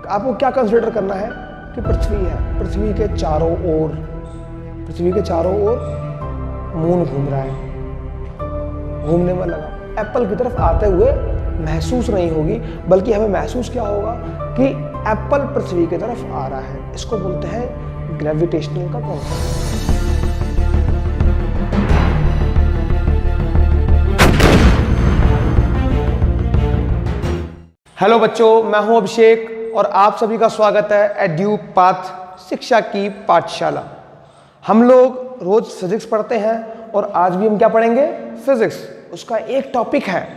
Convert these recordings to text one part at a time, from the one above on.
आपको क्या कंसिडर करना है कि पृथ्वी है, पृथ्वी के चारों ओर मून घूम रहा है, घूमने में लगा। एप्पल की तरफ आते हुए महसूस नहीं होगी, बल्कि हमें महसूस क्या होगा कि एप्पल पृथ्वी की तरफ आ रहा है। इसको बोलते हैं ग्रेविटेशनल का कॉन्सेप्ट। हेलो बच्चों, मैं हूं अभिषेक और आप सभी का स्वागत है एड्यू पाथ शिक्षा की पाठशाला। हम लोग रोज फिजिक्स पढ़ते हैं और आज भी हम क्या पढ़ेंगे? फिजिक्स। उसका एक टॉपिक है,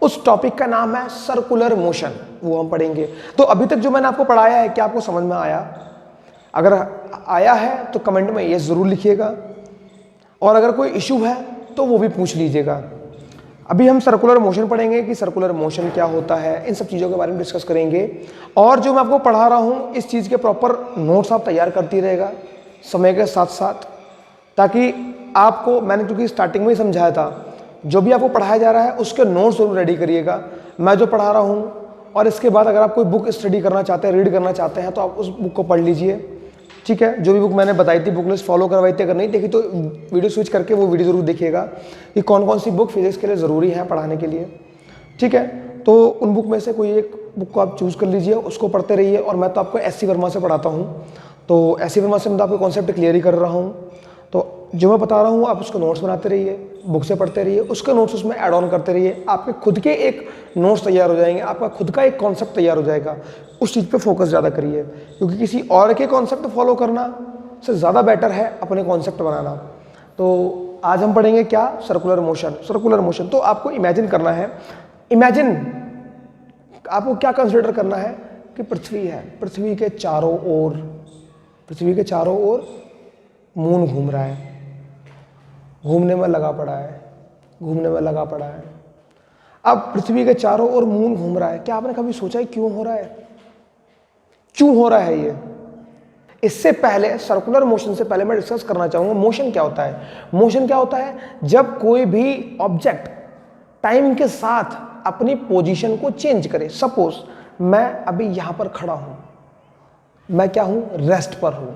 उस टॉपिक का नाम है सर्कुलर मोशन, वो हम पढ़ेंगे। तो अभी तक जो मैंने आपको पढ़ाया है, क्या आपको समझ में आया? अगर आया है तो कमेंट में ये जरूर लिखिएगा, और अगर कोई इशू है तो वो भी पूछ लीजिएगा। अभी हम सर्कुलर मोशन पढ़ेंगे कि सर्कुलर मोशन क्या होता है, इन सब चीज़ों के बारे में डिस्कस करेंगे। और जो मैं आपको पढ़ा रहा हूँ, इस चीज़ के प्रॉपर नोट्स आप तैयार करती रहेगा समय के साथ साथ, ताकि आपको, मैंने क्योंकि स्टार्टिंग में ही समझाया था, जो भी आपको पढ़ाया जा रहा है उसके नोट्स जरूर रेडी करिएगा। मैं जो पढ़ा रहा हूँ, और इसके बाद अगर आप कोई बुक स्टडी करना चाहते हैं, रीड करना चाहते हैं, तो आप उस बुक को पढ़ लीजिए। ठीक है, जो भी बुक मैंने बताई थी, बुक लिस्ट फॉलो करवाई थी। अगर नहीं देखी तो वीडियो स्विच करके वो वीडियो जरूर देखिएगा कि कौन कौन सी बुक फिजिक्स के लिए ज़रूरी है पढ़ाने के लिए। ठीक है, तो उन बुक में से कोई एक बुक को आप चूज़ कर लीजिए, उसको पढ़ते रहिए। और मैं तो आपको एस सी वर्मा से पढ़ाता हूँ, तो एस सी वर्मा से मैं तो आपको कॉन्सेप्ट क्लियर ही कर रहा हूँ। तो जो मैं बता रहा हूँ आप उसको नोट्स बनाते रहिए, बुक से पढ़ते रहिए, उसके नोट्स उसमें ऐड ऑन करते रहिए। आपके खुद के एक नोट्स तैयार हो जाएंगे, आपका खुद का एक कॉन्सेप्ट तैयार हो जाएगा। उस चीज़ पे फोकस ज़्यादा करिए, क्योंकि किसी और के कॉन्सेप्ट फॉलो करना से ज़्यादा बेटर है अपने कॉन्सेप्ट बनाना। तो आज हम पढ़ेंगे क्या? Circular motion. सर्कुलर मोशन तो आपको इमेजिन करना है। इमेजिन आपको क्या कंसिडर करना है कि पृथ्वी है, पृथ्वी के चारों ओर मून घूम रहा है, घूमने में लगा पड़ा है। अब पृथ्वी के चारों ओर मून घूम रहा है। क्या आपने कभी सोचा है क्यों हो रहा है ये? इससे पहले, सर्कुलर मोशन से पहले मैं डिस्कस करना चाहूंगा मोशन क्या होता है। मोशन क्या होता है? जब कोई भी ऑब्जेक्ट टाइम के साथ अपनी पोजीशन को चेंज करे। सपोज मैं अभी यहां पर खड़ा हूं, मैं क्या हूं? रेस्ट पर हूं।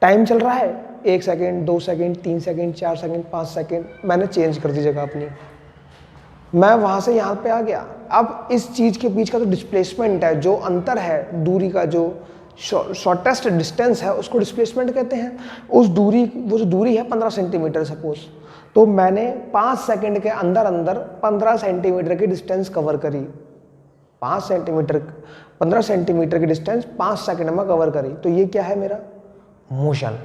टाइम चल रहा है 1 second, 2 second, 3 second, 4 second, 5 second, मैंने चेंज कर दी जगह अपनी, मैं वहां से यहां पे आ गया। अब इस चीज के बीच का जो डिस्प्लेसमेंट है, जो अंतर है, दूरी का जो शॉर्टेस्ट डिस्टेंस है, उसको डिस्प्लेसमेंट कहते हैं। वो जो दूरी है 15 सेंटीमीटर सपोज, तो मैंने 5 सेकेंड के अंदर 15 सेंटीमीटर की डिस्टेंस कवर करी। 15 सेंटीमीटर की डिस्टेंस 5 सेकेंड में कवर करी। तो ये क्या है? मेरा मोशन।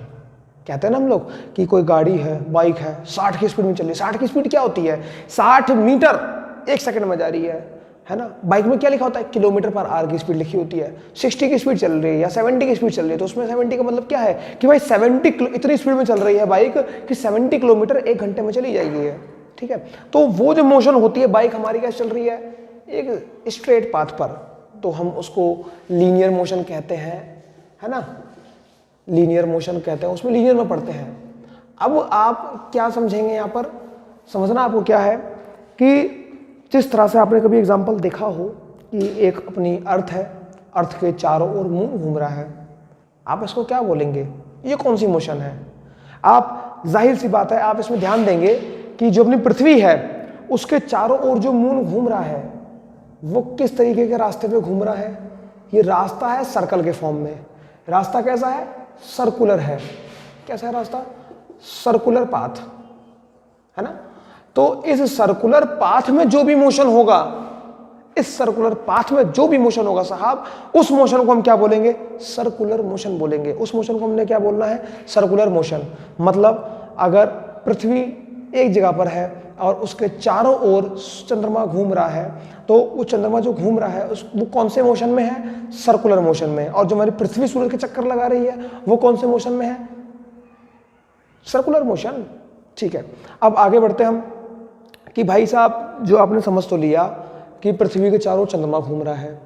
कहते हैं ना हम लोग कि कोई गाड़ी है, बाइक है, 60 की स्पीड में चल रही है। 60 की स्पीड क्या होती है? 60 मीटर 1 सेकंड में जा रही है ना। बाइक में क्या लिखा होता है? किलोमीटर पर आवर की स्पीड लिखी होती है। 60 की स्पीड चल रही है या 70 की स्पीड चल रही है, तो उसमें 70 का मतलब क्या है कि भाई 70 इतनी स्पीड में चल रही है बाइक कि 70 किलोमीटर 1 घंटे में चली जाएगी है। ठीक है, तो वो जो मोशन होती है, बाइक हमारी क्या चल रही है? एक स्ट्रेट पाथ पर, तो हम उसको लीनियर मोशन कहते हैं, है ना। लीनियर मोशन कहते हैं, उसमें लीनियर में पढ़ते हैं। अब आप क्या समझेंगे यहाँ पर? समझना आपको क्या है कि जिस तरह से आपने कभी एग्जांपल देखा हो कि एक अपनी अर्थ है, अर्थ के चारों ओर मून घूम रहा है, आप इसको क्या बोलेंगे? ये कौन सी मोशन है? आप, जाहिर सी बात है, आप इसमें ध्यान देंगे कि जो अपनी पृथ्वी है उसके चारों ओर जो मून घूम रहा है, वो किस तरीके के रास्ते पे घूम रहा है? ये रास्ता है सर्कल के फॉर्म में। रास्ता कैसा है? सर्कुलर है। कैसा है रास्ता? सर्कुलर पाथ, है ना। तो इस सर्कुलर पाथ में जो भी मोशन होगा, साहब, उस मोशन को हम क्या बोलेंगे? सर्कुलर मोशन बोलेंगे। उस मोशन को हमने क्या बोलना है? Circular motion. मतलब अगर पृथ्वी एक जगह पर है और उसके चारों ओर चंद्रमा घूम रहा है, तो वो चंद्रमा जो घूम रहा है वो कौन से मोशन में है? सर्कुलर मोशन में। और जो हमारी पृथ्वी सूरज के चक्कर लगा रही है, वो कौन से मोशन में है? Circular motion. ठीक है, अब आगे बढ़ते हम कि भाई साहब, जो आपने समझ तो लिया कि पृथ्वी के चारों ओर चंद्रमा घूम रहा है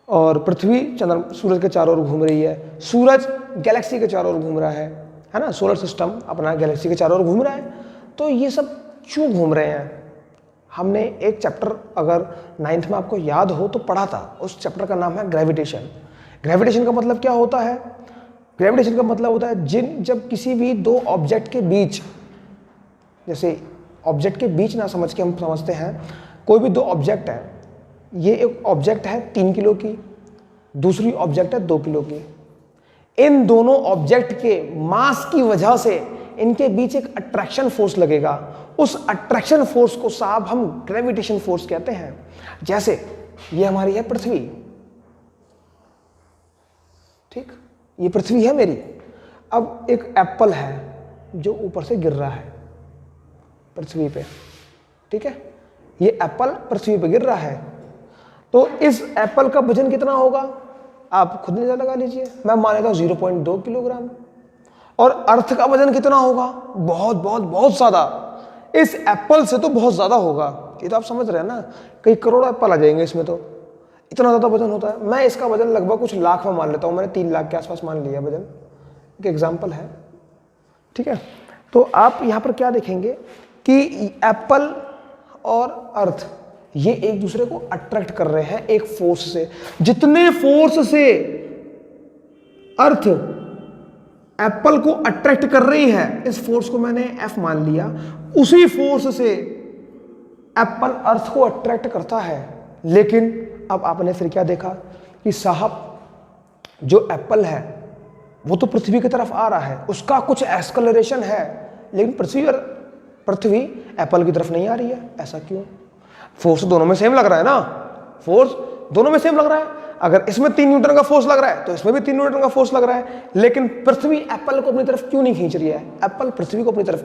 और पृथ्वी सूरज के चारों ओर घूम रही है, सूरज गैलेक्सी के चारों ओर घूम रहा है ना। सोलर सिस्टम अपना गैलेक्सी के चारों ओर घूम रहा है। तो ये सब क्यों घूम रहे हैं? हमने एक चैप्टर अगर 9th में आपको याद हो तो पढ़ा था, उस चैप्टर का नाम है ग्रेविटेशन। ग्रेविटेशन का मतलब क्या होता है? ग्रेविटेशन का मतलब होता है जब किसी भी दो ऑब्जेक्ट के बीच, जैसे ऑब्जेक्ट के बीच ना समझ के हम समझते हैं, कोई भी दो ऑब्जेक्ट है, ये एक ऑब्जेक्ट है 3 किलो की, दूसरी ऑब्जेक्ट है 2 किलो की। इन दोनों ऑब्जेक्ट के मास की वजह से इनके बीच एक अट्रैक्शन फोर्स लगेगा। उस अट्रैक्शन फोर्स को साहब हम ग्रेविटेशन फोर्स कहते हैं। जैसे ये हमारी है पृथ्वी, ठीक, ये पृथ्वी है मेरी। अब एक एप्पल है जो ऊपर से गिर रहा है पृथ्वी पे, ठीक है, ये एप्पल पृथ्वी पे गिर रहा है, तो इस एप्पल का वजन कितना होगा आप खुद अंदाजा लगा लीजिए। मैं मान लेता हूं 0.2 किलोग्राम। और अर्थ का वजन कितना होगा? बहुत बहुत बहुत ज्यादा, इस एप्पल से तो बहुत ज्यादा होगा। ये तो आप समझ रहे हैं ना, कई करोड़ एप्पल आ जाएंगे इसमें, तो इतना ज्यादा वजन होता है। मैं इसका वजन लगभग कुछ लाख में मान लेता हूं, मैंने 3 लाख के आसपास मान लिया वजन, एक एग्जाम्पल है, ठीक है। तो आप यहां पर क्या देखेंगे कि एप्पल और अर्थ ये एक दूसरे को अट्रैक्ट कर रहे हैं एक फोर्स से। जितने फोर्स से अर्थ एप्पल को अट्रैक्ट कर रही है, इस फोर्स को मैंने F मान लिया, उसी फोर्स से एप्पल अर्थ को अट्रैक्ट करता है। लेकिन अब आपने फिर क्या देखा कि साहब जो एप्पल है वो तो पृथ्वी की तरफ आ रहा है, उसका कुछ एक्सेलरेशन है, लेकिन पृथ्वी एप्पल की तरफ नहीं आ रही है। ऐसा क्यों? फोर्स दोनों में सेम लग रहा है ना, फोर्स दोनों में सेम लग रहा है। अगर इसमें 3 न्यूटन का फोर्स लग रहा है तो इसमें भी 3 न्यूटन का फोर्स लग रहा है, लेकिन पृथ्वी एप्पल को अपनी तरफ क्यों नहीं खींच रही है? एप्पल पृथ्वी को अपनी तरफ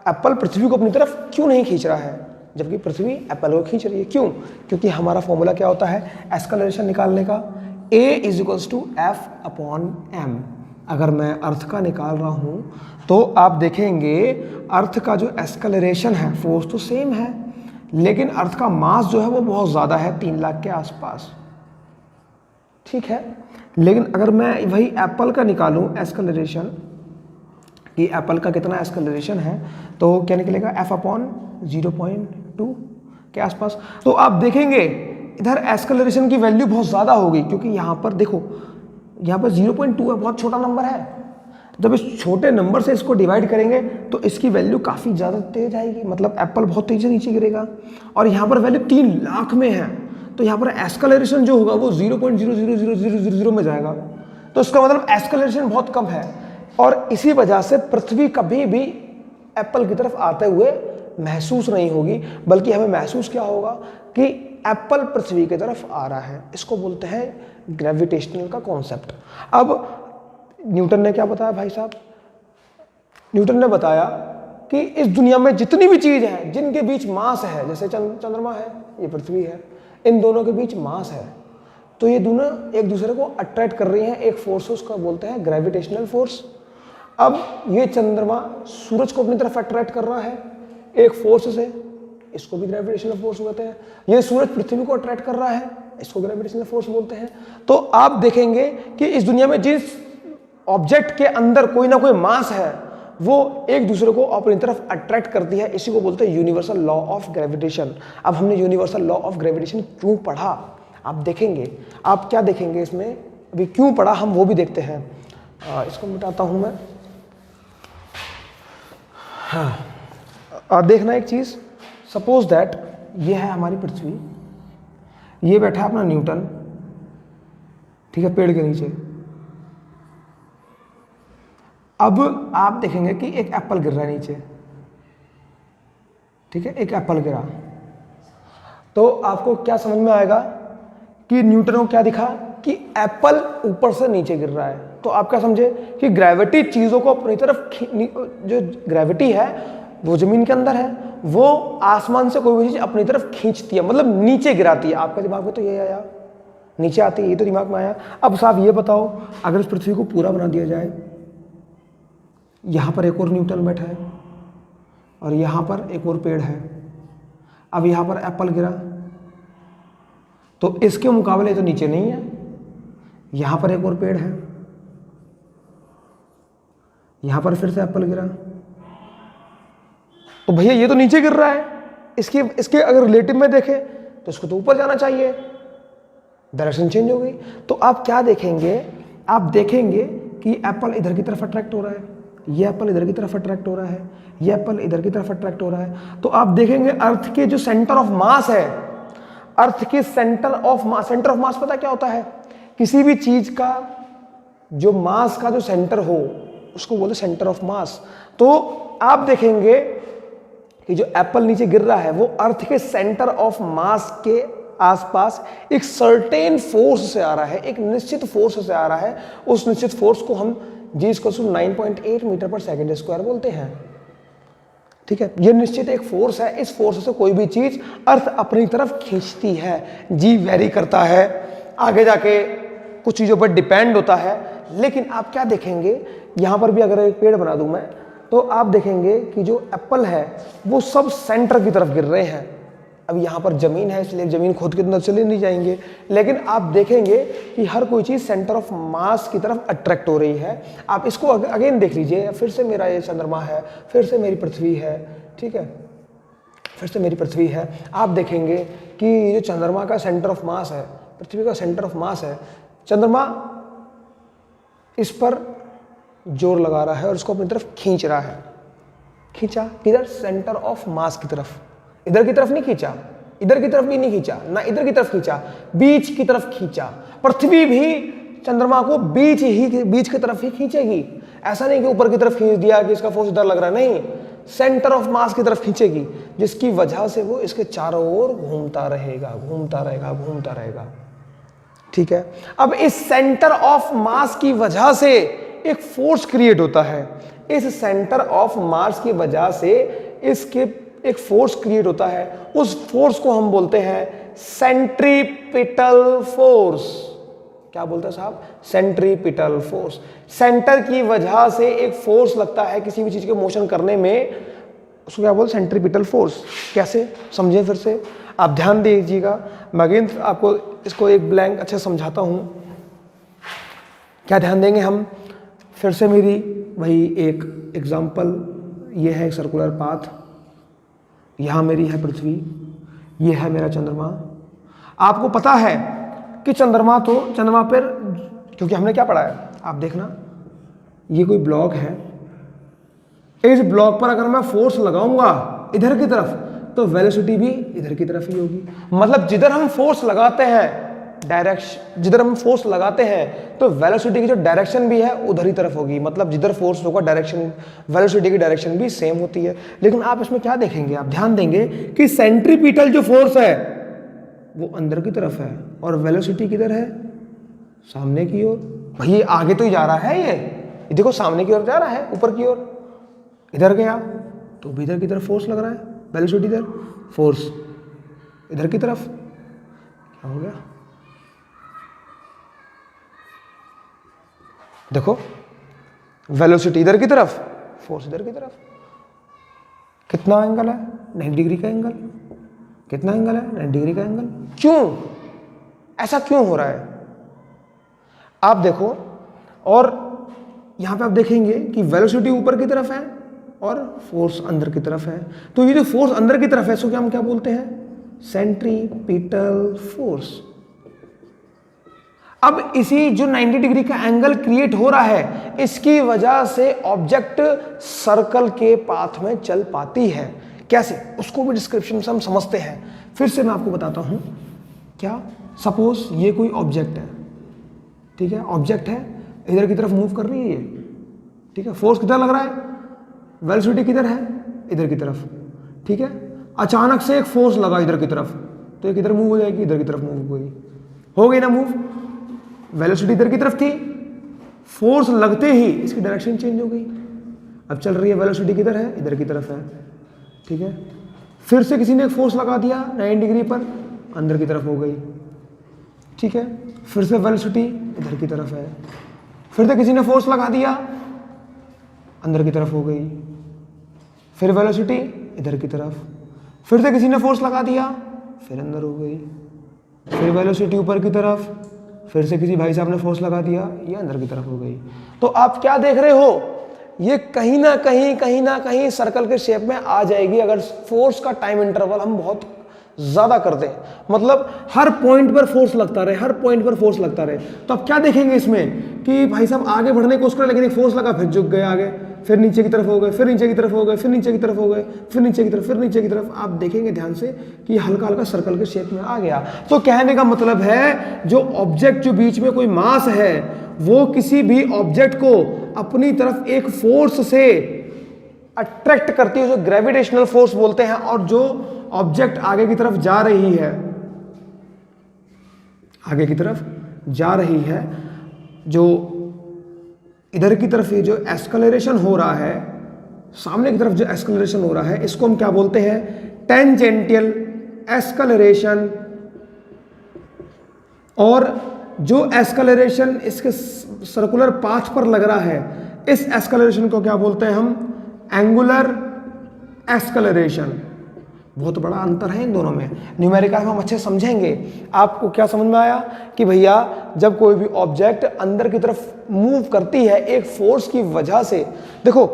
एप्पल पृथ्वी को अपनी तरफ क्यों नहीं खींच रहा है, जबकि पृथ्वी एप्पल को खींच रही है? क्यों? क्योंकि हमारा फॉर्मूला क्या होता है एक्सेलरेशन निकालने का? A = F/m। अगर मैं अर्थ का निकाल रहा हूं तो आप देखेंगे अर्थ का जो एक्सेलरेशन है, फोर्स तो सेम है, लेकिन अर्थ का मास जो है वो बहुत ज्यादा है, 3 लाख के आसपास, ठीक है। लेकिन अगर मैं वही एप्पल का निकालूं एक्सेलरेशन, कि एप्पल का कितना एक्सेलरेशन है, तो क्या निकलेगा F/0.2 के आसपास। तो आप देखेंगे इधर एक्सेलरेशन की वैल्यू बहुत ज़्यादा होगी, क्योंकि यहाँ पर देखो, यहाँ पर 0.2 है, बहुत छोटा नंबर है। जब इस छोटे नंबर से इसको डिवाइड करेंगे तो इसकी वैल्यू काफ़ी ज़्यादा तेज आएगी, मतलब एप्पल बहुत तेज़ी से नीचे गिरेगा। और यहाँ पर वैल्यू 3 लाख में है, तो यहाँ पर एक्सेलरेशन जो होगा वो 0.00000 में जाएगा। तो इसका मतलब एक्सेलरेशन बहुत कम है, और इसी वजह से पृथ्वी कभी भी एप्पल की तरफ आते हुए महसूस नहीं होगी, बल्कि हमें महसूस क्या होगा कि एप्पल पृथ्वी की तरफ आ रहा है। इसको बोलते हैं ग्रेविटेशनल का कॉन्सेप्ट। अब न्यूटन ने क्या बताया भाई साहब? न्यूटन ने बताया कि इस दुनिया में जितनी भी चीज है जिनके बीच मास है, जैसे चंद्रमा है, ये पृथ्वी है, इन दोनों के बीच मास है, तो ये दोनों एक दूसरे को अट्रैक्ट कर रही हैं एक फोर्स, उसका बोलते हैं ग्रेविटेशनल फोर्स। अब ये चंद्रमा सूरज को अपनी तरफ अट्रैक्ट कर रहा है एक फोर्स से, इसको भी ग्रेविटेशनल फोर्स बोलते हैं। ये सूरज पृथ्वी को अट्रैक्ट कर रहा है, इसको ग्रेविटेशनल फोर्स बोलते हैं। तो आप देखेंगे कि इस दुनिया में जिस ऑब्जेक्ट के अंदर कोई ना कोई मास है, वो एक दूसरे को अपनी तरफ अट्रैक्ट करती है। इसी को बोलते हैं यूनिवर्सल लॉ ऑफ ग्रेविटेशन। अब हमने यूनिवर्सल लॉ ऑफ ग्रेविटेशन क्यों पढ़ा, आप देखेंगे। आप क्या देखेंगे इसमें, अभी क्यों पढ़ा हम वो भी देखते हैं। इसको मिटाता हूं मैं। हाँ, देखना एक चीज, सपोज दैट ये है हमारी पृथ्वी, ये बैठा अपना न्यूटन, ठीक है, पेड़ के नीचे। अब आप देखेंगे कि एक एप्पल गिर रहा है नीचे, ठीक है, एक एप्पल गिरा, तो आपको क्या समझ में आएगा कि न्यूटन को क्या दिखा कि एप्पल ऊपर से नीचे गिर रहा है। तो आप क्या समझे कि ग्रेविटी चीजों को अपनी तरफ, जो ग्रेविटी है वो जमीन के अंदर है, वो आसमान से कोई भी चीज अपनी तरफ खींचती है, मतलब नीचे गिराती है। आपके दिमाग में तो ये आया, नीचे आती है, ये तो दिमाग में आया। अब साहब ये बताओ, अगर इस पृथ्वी को पूरा बना दिया जाए, यहां पर एक और न्यूटन बैठा है और यहां पर एक और पेड़ है, अब यहां पर एप्पल गिरा, तो इसके मुकाबले तो नीचे नहीं है, यहां पर एक और पेड़ है, यहां पर फिर से एप्पल गिरा, तो भैया ये तो नीचे गिर रहा है, इसके इसके अगर रिलेटिव में देखें तो इसको तो ऊपर जाना चाहिए, डायरेक्शन चेंज हो गई। तो आप क्या देखेंगे, आप देखेंगे कि एप्पल इधर की तरफ अट्रैक्ट हो रहा है, ये एप्पल इधर की तरफ अट्रैक्ट हो रहा है, ये एप्पल इधर की तरफ अट्रैक्ट हो रहा है। तो आप देखेंगे अर्थ के जो सेंटर ऑफ मास है, अर्थ के सेंटर ऑफ मास पता क्या होता है? किसी भी चीज का जो मास का जो सेंटर हो उसको बोलते सेंटर ऑफ मास। तो आप देखेंगे कि जो एप्पल नीचे गिर रहा है वो अर्थ के सेंटर ऑफ मास के आसपास एक सर्टेन फोर्स से आ रहा है, एक निश्चित फोर्स से आ रहा है। उस निश्चित फोर्स को हम G=9.8 मीटर पर सेकंड स्क्वायर बोलते हैं। ठीक है, ये निश्चित एक फोर्स है, इस फोर्स से कोई भी चीज अर्थ अपनी तरफ खींचती है। जी वेरी करता है, आगे जाके कुछ चीजों पर डिपेंड होता है। लेकिन आप क्या देखेंगे, यहां पर भी अगर एक पेड़ बना दूं मैं, तो आप देखेंगे कि जो एप्पल है वो सब सेंटर की तरफ गिर रहे हैं। अब यहाँ पर जमीन है इसलिए जमीन खोद के अंदर चले नहीं जाएंगे, लेकिन आप देखेंगे कि हर कोई चीज सेंटर ऑफ मास की तरफ अट्रैक्ट हो रही है। आप इसको अगेन देख लीजिए, फिर से मेरा ये चंद्रमा है, फिर से मेरी पृथ्वी है, ठीक है, फिर से मेरी पृथ्वी है। आप देखेंगे कि जो चंद्रमा का सेंटर ऑफ मास है, पृथ्वी का सेंटर ऑफ मास है, चंद्रमा इस पर जोर लगा रहा है और इसको अपनी तरफ खींच रहा है। खींचा किधर? सेंटर ऑफ मास की तरफ। इधर की तरफ नहीं खींचा, इधर की तरफ भी नहीं खींचा, ना इधर की तरफ खींचा, बीच की तरफ खींचा। पृथ्वी भी चंद्रमा को बीच की तरफ ही खींचेगी। ऐसा नहीं कि ऊपर की तरफ खींच दिया कि इसका फोर्स इधर लग रहा है, नहीं, सेंटर ऑफ मास की तरफ खींचेगी, जिसकी वजह से वो इसके चारों ओर घूमता रहेगा, घूमता रहेगा, घूमता रहेगा। ठीक है, अब इस सेंटर ऑफ मास की वजह से एक फोर्स क्रिएट होता है। इस सेंटर ऑफ मास की वजह से इसके एक फोर्स क्रिएट होता है। उस फोर्स को हम बोलते हैं सेंट्रीपिटल फोर्स। क्या बोलते हैं साहब? Centripetal force. सेंटर की वजह से एक फोर्स लगता है किसी भी चीज के मोशन करने में, उसको क्या बोलते हैं? Centripetal force. कैसे समझें फिर से, आप ध्यान दीजिएगा। मैं अगेन आपको इसको एक ब्लैंक अच्छे समझाता हूं। क्या ध्यान देंगे हम? फिर से मेरी वही एक एग्जाम्पल, ये है एक सर्कुलर पाथ, यहाँ मेरी है पृथ्वी, ये है मेरा चंद्रमा। आपको पता है कि चंद्रमा पर, क्योंकि हमने क्या पढ़ा है, आप देखना, ये कोई ब्लॉक है, इस ब्लॉक पर अगर मैं फोर्स लगाऊंगा इधर की तरफ तो वेलोसिटी भी इधर की तरफ ही होगी। मतलब जिधर हम फोर्स लगाते हैं डायरेक्शन, जिधर हम फोर्स लगाते हैं तो वेलोसिटी की जो डायरेक्शन भी है उधर ही तरफ होगी। मतलब जिधर फोर्स होगा डायरेक्शन, वेलोसिटी की डायरेक्शन भी सेम होती है। लेकिन आप इसमें क्या देखेंगे, आप ध्यान देंगे कि सेंट्रीपिटल जो फोर्स है वो अंदर की तरफ है और वेलोसिटी किधर है? सामने की ओर। भाई आगे तो ही जा रहा है, ये देखो सामने की ओर जा रहा है, ऊपर की ओर। इधर गया तो भी इधर की तरफ फोर्स लग रहा है, वेलोसिटी इधर, फोर्स इधर की तरफ। क्या हो गया? देखो, वेलोसिटी इधर की तरफ, फोर्स इधर की तरफ। कितना एंगल है? 90 डिग्री का एंगल। कितना एंगल है? 90 डिग्री का एंगल। क्यों ऐसा क्यों हो रहा है? आप देखो, और यहां पे आप देखेंगे कि वेलोसिटी ऊपर की तरफ है और फोर्स अंदर की तरफ है। तो ये जो फोर्स अंदर की तरफ है इसको हम क्या बोलते हैं? Centripetal force. अब इसी जो 90 डिग्री का एंगल क्रिएट हो रहा है, इसकी वजह से ऑब्जेक्ट सर्कल के पाथ में चल पाती है। कैसे? उसको भी डिस्क्रिप्शन से हम समझते हैं। फिर से मैं आपको बताता हूं। क्या? सपोज ये कोई ऑब्जेक्ट है, ठीक है, ऑब्जेक्ट है, इधर की तरफ मूव कर रही है ये, ठीक है, फोर्स किधर लग रहा है? वेलोसिटी किधर है? इधर की तरफ, ठीक है। अचानक से एक फोर्स लगा इधर की तरफ, तो ये किधर मूव हो जाएगी? इधर की तरफ मूव हो गई ना मूव। वेलोसिटी इधर की तरफ थी, फोर्स लगते ही इसकी डायरेक्शन चेंज हो गई। अब चल रही है, वेलोसिटी किधर है? इधर की तरफ है, ठीक है। फिर से किसी ने एक फोर्स लगा दिया 90 डिग्री पर, अंदर की तरफ हो गई, ठीक है। फिर से वेलोसिटी इधर की तरफ है, फिर से किसी ने फोर्स लगा दिया, अंदर की तरफ हो गई। फिर वेलोसिटी इधर की तरफ, फिर से किसी ने फोर्स लगा दिया, फिर अंदर हो गई। फिर वेलोसिटी ऊपर की तरफ, फिर से किसी भाई साहब ने फोर्स लगा दिया, ये अंदर की तरफ हो गई। तो आप क्या देख रहे हो? ये कहीं ना कहीं सर्कल के शेप में आ जाएगी अगर फोर्स का टाइम इंटरवल हम बहुत ज्यादा कर दें, मतलब हर पॉइंट पर फोर्स लगता रहे, हर पॉइंट पर फोर्स लगता रहे। तो अब क्या देखेंगे इसमें कि भाई साहब आगे बढ़ने की कोशिश करें, लेकिन एक फोर्स लगा, फिर झुक गए आगे, फिर नीचे की तरफ हो गए, फिर नीचे की तरफ हो गए, फिर नीचे की तरफ हो गए, फिर नीचे की तरफ, फिर नीचे की तरफ। आप देखेंगे ध्यान से कि हल्का हल्का सर्कल के शेप में आ गया। तो कहने का मतलब है जो ऑब्जेक्ट, जो बीच में कोई मास है, वो किसी भी ऑब्जेक्ट को अपनी तरफ एक फोर्स से अट्रैक्ट करती है, जो ग्रेविटेशनल फोर्स बोलते हैं। और जो ऑब्जेक्ट आगे की तरफ जा रही है, आगे की तरफ जा रही है, जो इधर की तरफ ये जो एस्केलरेशन हो रहा है, सामने की तरफ जो एस्केलरेशन हो रहा है, इसको हम क्या बोलते हैं? टेंजेंटियल एस्केलरेशन। और जो एस्केलरेशन इसके सर्कुलर पाथ पर लग रहा है, इस एस्केलरेशन को क्या बोलते हैं हम? एंगुलर एस्केलरेशन। बहुत बड़ा अंतर है इन दोनों में। न्यूमेरिकल हम अच्छे समझेंगे। आपको क्या समझ में आया कि भैया जब कोई भी ऑब्जेक्ट अंदर की तरफ मूव करती है एक फोर्स की वजह से, देखो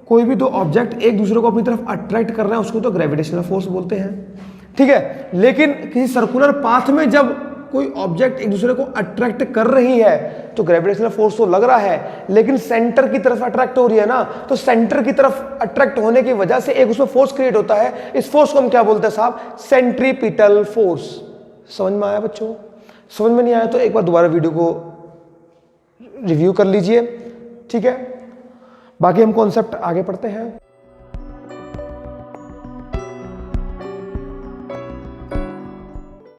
कोई भी दो ऑब्जेक्ट एक दूसरे को अपनी तरफ अट्रैक्ट कर रहे हैं, उसको तो ग्रेविटेशनल फोर्स बोलते हैं, ठीक है। लेकिन किसी सर्कुलर पाथ में जब कोई ऑब्जेक्ट एक दूसरे को अट्रैक्ट कर रही है तो ग्रेविटेशनल फोर्स तो लग रहा है, लेकिन सेंटर की तरफ अट्रैक्ट हो रही है ना, तो सेंटर की तरफ अट्रैक्ट होने की वजह से एक उसमें फोर्स क्रिएट होता है। इस फोर्स को हम क्या बोलते हैं साहब? Centripetal force. समझ में आया बच्चों? समझ में नहीं आया तो एक बार दोबारा वीडियो को रिव्यू कर लीजिए, ठीक है। बाकी हम कॉन्सेप्ट आगे पढ़ते हैं।